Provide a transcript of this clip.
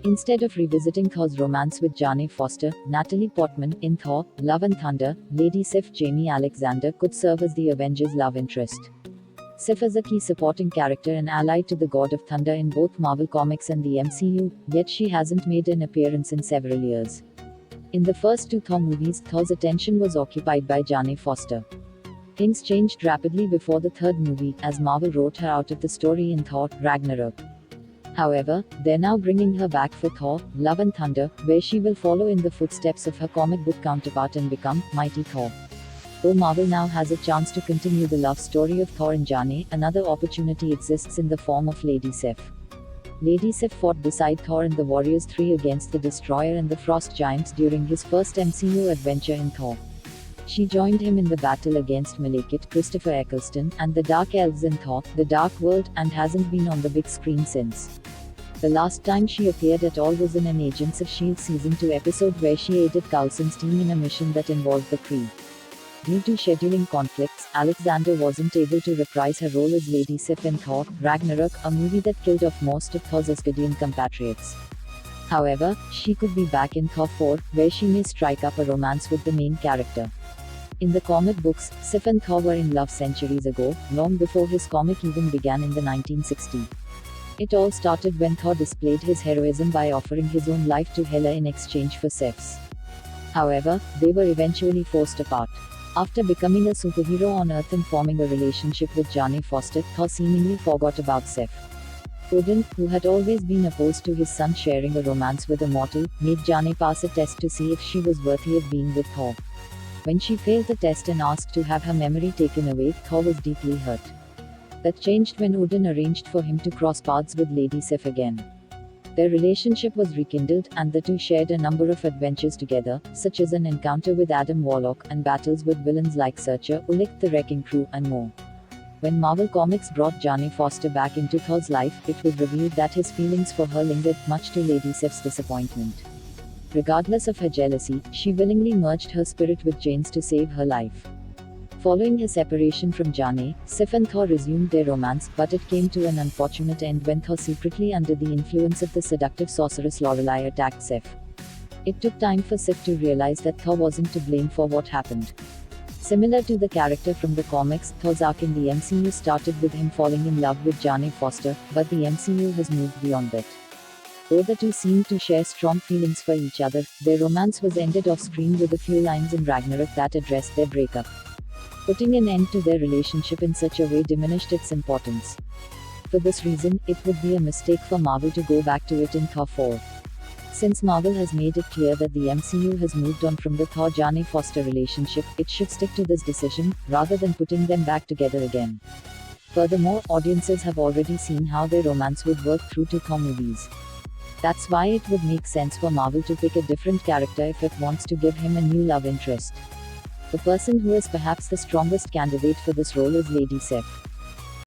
Instead of revisiting Thor's romance with Jane Foster, Natalie Portman, in Thor, Love and Thunder, Lady Sif Jamie Alexander could serve as the Avengers' love interest. Sif is a key supporting character and ally to the God of Thunder in both Marvel Comics and the MCU, yet she hasn't made an appearance in several years. In the first two Thor movies, Thor's attention was occupied by Jane Foster. Things changed rapidly before the third movie, as Marvel wrote her out of the story in Thor, Ragnarok. However, they're now bringing her back for Thor, Love and Thunder, where she will follow in the footsteps of her comic book counterpart and become Mighty Thor. Though Marvel now has a chance to continue the love story of Thor and Jane, another opportunity exists in the form of Lady Sif. Lady Sif fought beside Thor and the Warriors 3 against the Destroyer and the Frost Giants during his first MCU adventure in Thor. She joined him in the battle against Malekith, Christopher Eccleston, and the Dark Elves in Thor, The Dark World, and hasn't been on the big screen since. The last time she appeared at all was in an Agents of S.H.I.E.L.D. Season 2 episode where she aided Coulson's team in a mission that involved the Kree. Due to scheduling conflicts, Alexander wasn't able to reprise her role as Lady Sif in Thor, Ragnarok, a movie that killed off most of Thor's Asgardian compatriots. However, she could be back in Thor 4, where she may strike up a romance with the main character. In the comic books, Sif and Thor were in love centuries ago, long before his comic even began in the 1960s. It all started when Thor displayed his heroism by offering his own life to Hela in exchange for Sif's. However, they were eventually forced apart. After becoming a superhero on Earth and forming a relationship with Jane Foster, Thor seemingly forgot about Sif. Odin, who had always been opposed to his son sharing a romance with a mortal, made Jane pass a test to see if she was worthy of being with Thor. When she failed the test and asked to have her memory taken away, Thor was deeply hurt. That changed when Odin arranged for him to cross paths with Lady Sif again. Their relationship was rekindled, and the two shared a number of adventures together, such as an encounter with Adam Warlock, and battles with villains like Searcher, Ulik the Wrecking Crew, and more. When Marvel Comics brought Jane Foster back into Thor's life, it was revealed that his feelings for her lingered, much to Lady Sif's disappointment. Regardless of her jealousy, she willingly merged her spirit with Jane's to save her life. Following her separation from Jane, Sif and Thor resumed their romance, but it came to an unfortunate end when Thor, secretly under the influence of the seductive sorceress Lorelei, attacked Sif. It took time for Sif to realize that Thor wasn't to blame for what happened. Similar to the character from the comics, Thor's arc in the MCU started with him falling in love with Jane Foster, but the MCU has moved beyond that. Though the two seemed to share strong feelings for each other, their romance was ended off-screen with a few lines in Ragnarok that addressed their breakup. Putting an end to their relationship in such a way diminished its importance. For this reason, it would be a mistake for Marvel to go back to it in Thor 4. Since Marvel has made it clear that the MCU has moved on from the Thor-Jane Foster relationship, it should stick to this decision, rather than putting them back together again. Furthermore, audiences have already seen how their romance would work through two Thor movies. That's why it would make sense for Marvel to pick a different character if it wants to give him a new love interest. The person who is perhaps the strongest candidate for this role is Lady Sif.